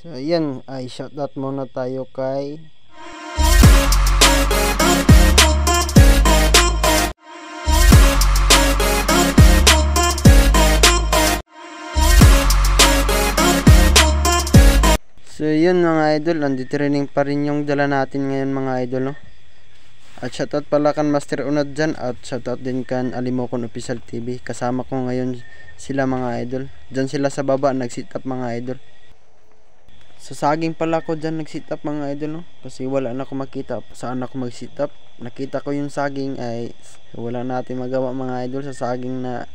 So ayan, ay shoutout muna tayo kay So yun mga idol, andito training pa rin yung dala natin ngayon mga idol, no? At shoutout pala kan Master Unad dyan, at shoutout din kan Alimokon Official TV. Kasama ko ngayon sila mga idol. Dyan sila sa baba nag-sit up mga idol. Sa saging pala ko dyan nag-sit up mga idol, no? Kasi wala na ako makita saan ako mag-sit up. Nakita ko yung saging ay wala natin magawa mga idol sa saging na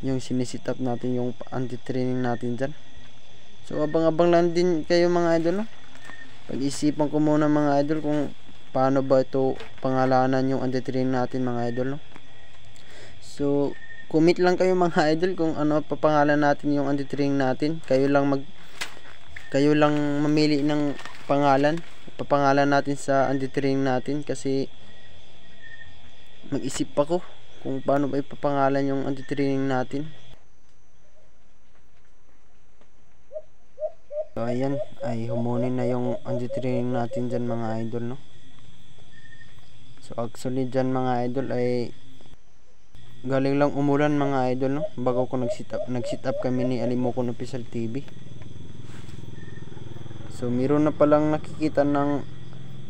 yung sinisit up natin, yung anti-training natin dyan. So abang-abang lang din kayo mga idol, no? Pag-isipan ko muna mga idol kung paano ba ito pangalanan yung anti-training natin mga idol, no? So comment lang kayo mga idol kung ano papangalan natin yung anti-training natin. Kayo lang mamili ng pangalan, papangalan natin sa anti-training natin, kasi mag-isip ako kung paano ba ipapangalan yung anti-training natin. So ayan, ay humunin na yung anti-training natin dyan mga idol, no? So actually dyan mga idol ay galing lang umulan mga idol, no? Bago ko nag-sit up kami ni Alimokon Official TV. So meron na palang nakikita ng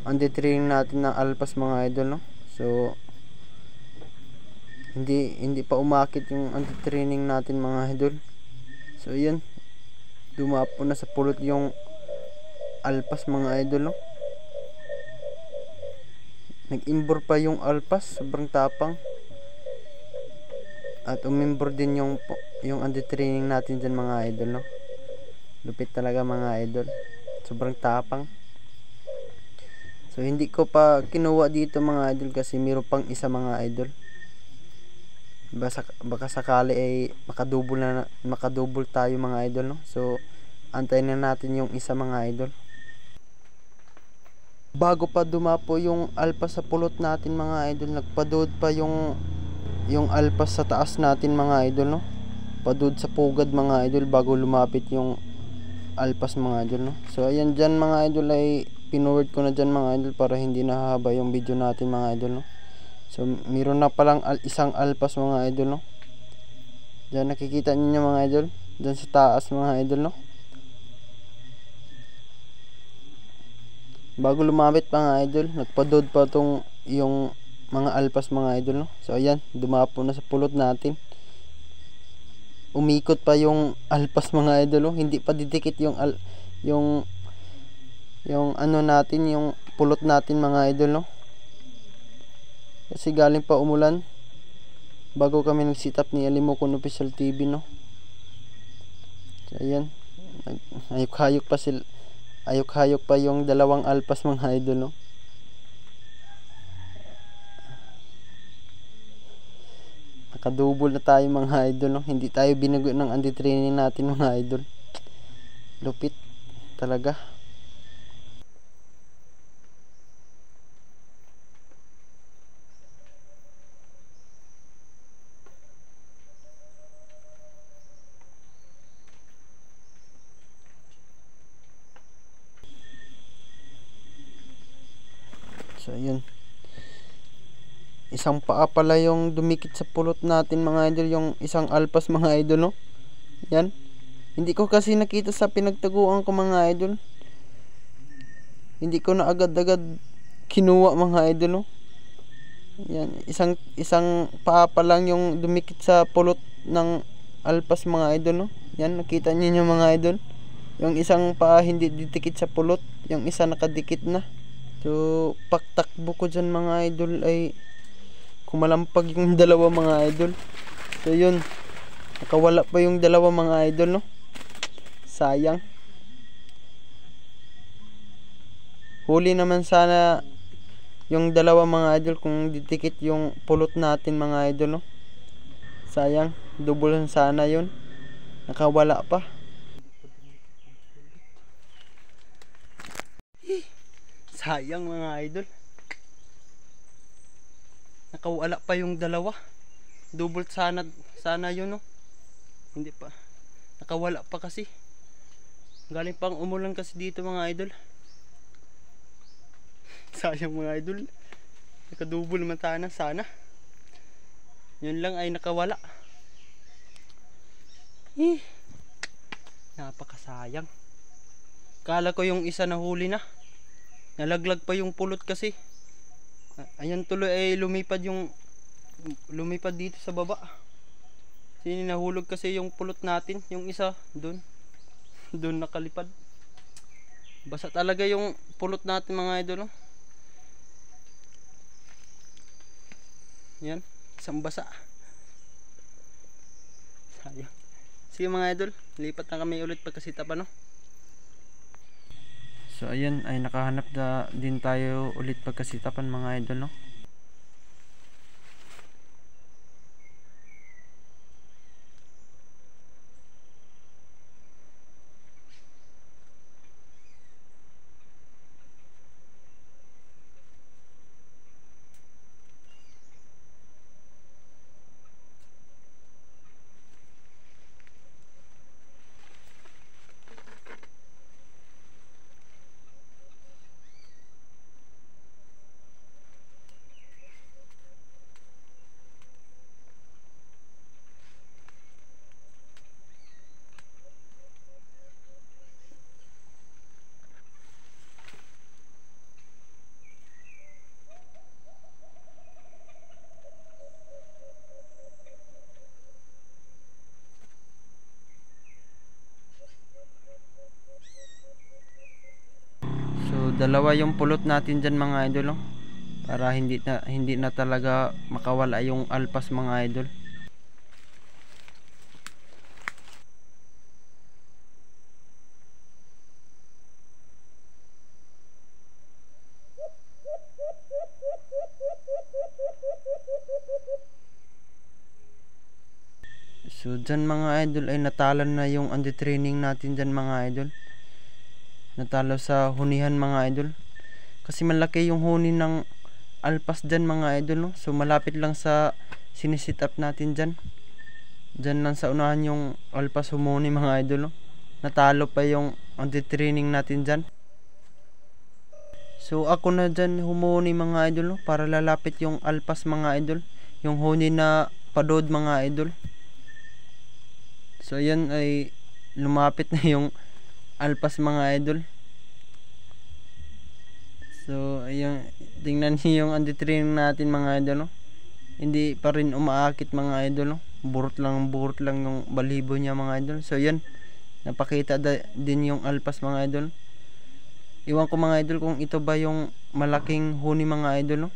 anti-training natin na alpas mga idol, no? So hindi pa umakit yung anti-training natin mga idol. So ayan, dumapo na sa pulot yung alpas mga idol, no? Nag-imbor pa yung alpas, sobrang tapang. At umimbor din yung anti-training natin dyan mga idol, no? Lupit talaga mga idol, sobrang tapang. So hindi ko pa kinuha dito mga idol kasi meron pang isa mga idol. Baka sakali ay makadouble tayo mga idol, no? So antayin na natin yung isa mga idol. Bago pa dumapo yung alpas sa pulot natin mga idol, nagpadod pa yung alpas sa taas natin mga idol, no? Padod sa pugad mga idol bago lumapit yung alpas mga idol, no? So ayan dyan mga idol ay pinoward ko na dyan mga idol para hindi nahahaba yung video natin mga idol, no? So meron na palang isang alpas mga idol, no? Dyan nakikita niyo mga idol, dyan sa taas mga idol, no? Bago lumapit mga idol, nagpadod pa tong yung mga alpas mga idol, no? So ayan, dumapo na sa pulot natin. Umikot pa yung alpas mga idol, no? Hindi pa didikit yung ano natin, yung pulot natin mga idol, no? Kasi galing pa umulan bago kami nag-sit up ni Alimokon Official TV, no? So ayan, ayok-hayok pa yung dalawang alpas mga idol, no? Nakadouble na tayo mga idol, no? Hindi tayo binago ng anti-training natin mga idol. Lupit talaga. So yun, isang paa pala yung dumikit sa pulot natin mga idol, yung isang alpas mga idol, no? Yan, hindi ko kasi nakita sa pinagtaguan ko mga idol. Hindi ko na agad-agad kinuha mga idol, no? Yan, isang paa pa lang yung dumikit sa pulot ng alpas mga idol, no? Yan, nakita niyo mga idol, yung isang paa hindi didikit sa pulot, yung isa nakadikit na. So pagtakbo ko dyan mga idol ay kumalampag yung dalawa mga idol. So yun, nakawala pa yung dalawa mga idol, no? Sayang. Huli naman sana yung dalawa mga idol kung didikit yung pulot natin mga idol, no? Sayang, double sana yun, nakawala pa. Sayang mga idol, nakawala pa yung dalawa. Double sana yun, no? Hindi pa, nakawala pa kasi. Galing pang umulan kasi dito mga idol. Sayang mga idol. Nakadouble naman sana. Yun lang ay nakawala. Napakasayang. Kala ko yung isa na huli na. Nalaglag pa yung pulot kasi. Ayan tuloy ay lumipad dito sa baba. Nahulog kasi yung pulot natin. Yung isa doon. Doon nakalipad. Basa talaga yung pulot natin mga idol. Yan. Isang basa. Sayang. Sige mga idol. Lipat na kami ulit pagkasita pa no. So ayun ay nakahanap na din tayo ulit pagkasitapan mga idol no. So dalawa yung pulot natin dyan mga idol para hindi na talaga makawala yung alpas mga idol. So dyan mga idol ay natalan na yung anti-training natin dyan mga idol. Natalo sa hunihan mga idol. Kasi malaki yung huni ng alpas dyan mga idol no? So malapit lang sa sinisit up natin dyan. Dyan lang sa unahan yung alpas humuni mga idol no? Natalo pa yung anti-training natin dyan. So ako na dyan humuni mga idol no? Para lalapit yung alpas mga idol. Yung huni na padod mga idol. So ayan ay lumapit na yung alpas mga idol. So ayan, tingnan niyo yung anti-training natin mga idol no? Hindi pa rin umaakit mga idol no? Burot lang yung balibo niya mga idol. So ayan, napakita din yung alpas mga idol. Iwan ko mga idol kung ito ba yung malaking huni mga idol no?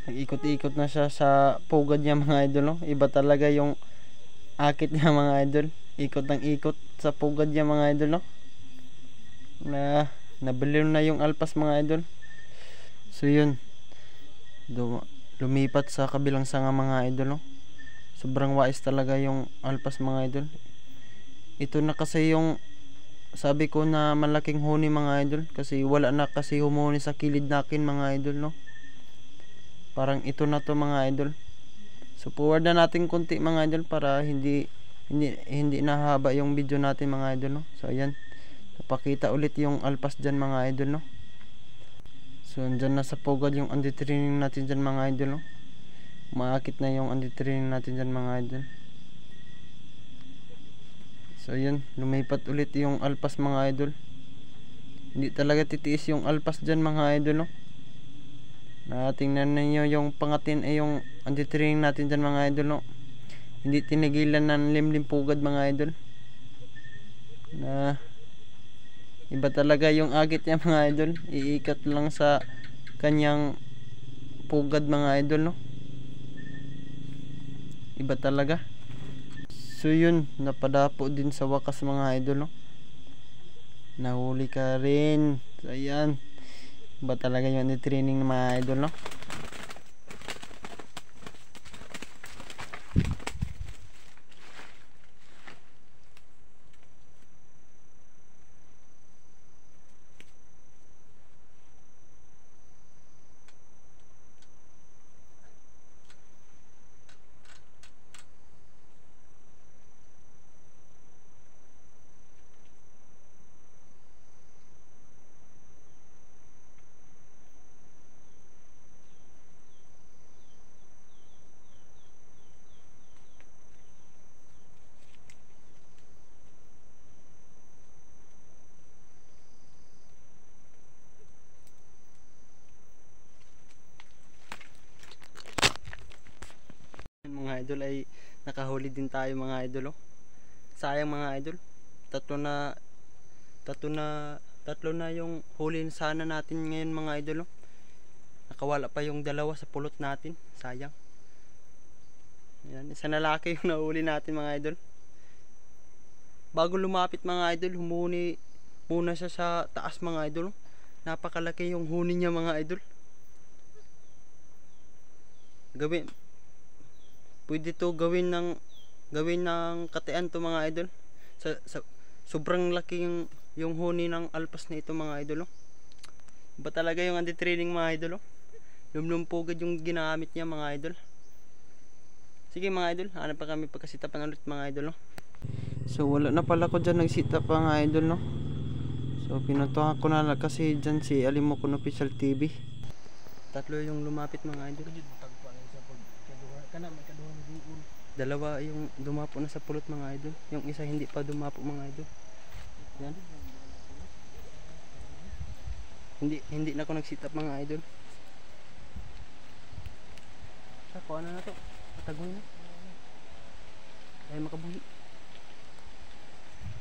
Nag-ikot-ikot na siya sa pugad niya mga idol no? Iba talaga yung akit niya mga idol. Ikot ng ikot sa pugad niya mga idol no? Nabaliw na yung alpas mga idol. So yun, lumipat sa kabilang sanga mga idol no? Sobrang wais talaga yung alpas mga idol. Ito na kasi yung sabi ko na malaking huni mga idol. Kasi wala na kasi humuni sa kilid nakin mga idol no? Parang ito na to mga idol. So forward na natin konti mga idol para hindi nahaba yung video natin mga idol no. So ayan, napakita ulit yung alpas dyan mga idol no. So andyan na sa pugad yung anti-training natin dyan mga idol no. Umaakit na yung anti-training natin dyan mga idol. So ayan, lumipat ulit yung alpas mga idol. Hindi talaga titiis yung alpas dyan mga idol no. Tingnan ninyo yung pangatin ay yung anti-training natin dyan mga idol no. Hindi tinigilan ng limlim pugad mga idol. Iba talaga yung agit niya mga idol. Iikat lang sa kanyang pugad mga idol no. Iba talaga. So yun, napadapo din sa wakas mga idol no. Nahuli ka rin. So ayan, ba talaga yung training ng mga idol no. mga idol ay nakahuli din tayo mga idol. Oh. Sayang mga idol. Tatlo na yung huli sana natin ngayon mga idol. Oh. Nakawala pa yung dalawa sa pulot natin. Sayang. Yan, isa na laki yung nahuli natin mga idol. Bago lumapit mga idol, humuni muna siya sa taas mga idol. Napakalaki yung huni niya mga idol. Pwede to gawin ng katian to mga idol. Sobrang laki yung huni ng alpas na ito mga idol. Iba talaga yung anti-training mga idol. Lumlumpugad yung ginamit niya mga idol. Sige mga idol, hanap pa kami pagkasitapan ulit mga idol. So wala na pala ko dyan nagsita pa mga idol. So pinuntahan ko na lang kasi dyan si Alimokon Official TV. Tatlo yung lumapit mga idol. Dalawa yung dumapo na sa pulot mga idol. Yung isa hindi pa dumapo mga idol. Yan. Hindi na ako nagsitap mga idol. Sa kuha na to. Patagoy na. Ay makabuhi.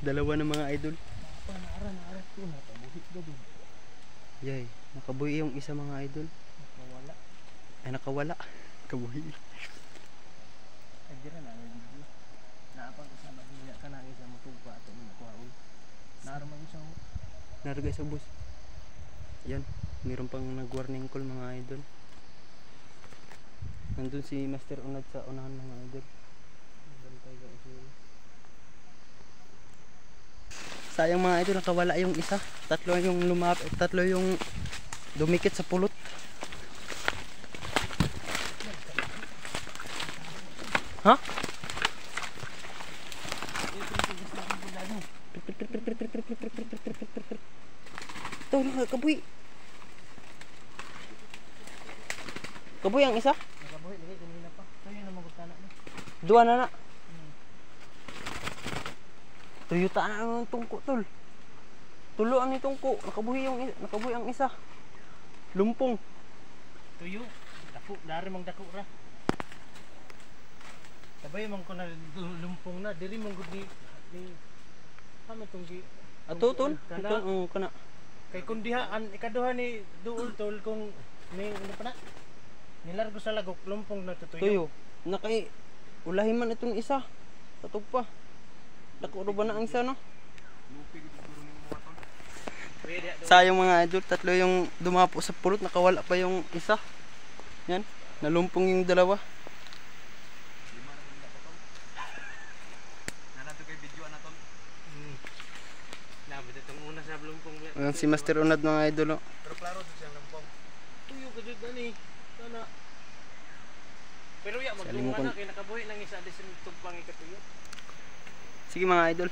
Dalawa na mga idol. Yay, nakabuhi yung isa mga idol. Nakawala. Ay nakawala. Kabuhi. Dira na may video. Naapang isa maghiya ka na isa matugpa ato mo kuhaon. Naarman isa. Naragay sa bus. Yan, mayroon pang nag-warning call mga idol. Nandun si Master Unad sa unahan mga idol. Sayang mga idol, nakawala yung isa. Tatlo yung dumikit sa pulot. Ha? Ito, kabuhi. Kabuhi ang isa? Nakabuhi dili kanina pa. Tuyo na magutana na. Dua na na. Tuyo ta na ang tungko tol. Tulo ang tungko. Nakabuhi ang isa. Lumpong. Tuyo. Dako, dari mang dako ra. Sabay man ko na lumpong na diri man gud ni kami tong gi Ato tol. Ito kana. Kay kun diha an ikaduha ni duol tol kung ni ano pa na nilargo sa lagok lumpong na tutuyo. Tuyo. Nakay ulahin man itong isa. Katog pa. Dako ba na ang isa no? Sayang mga idol, tatlo yung dumapo sa pulot, nakawala pa yung isa. Yan, nalumpong yung dalawa. Ayan si Master Unad mga idol. Pero klaro siya lumpong. Tuyo ka jud ani. Sana. Pero ya magdungan na kay nakabuhi nang isa disin tugpang ikatuyo. Sige mga idol.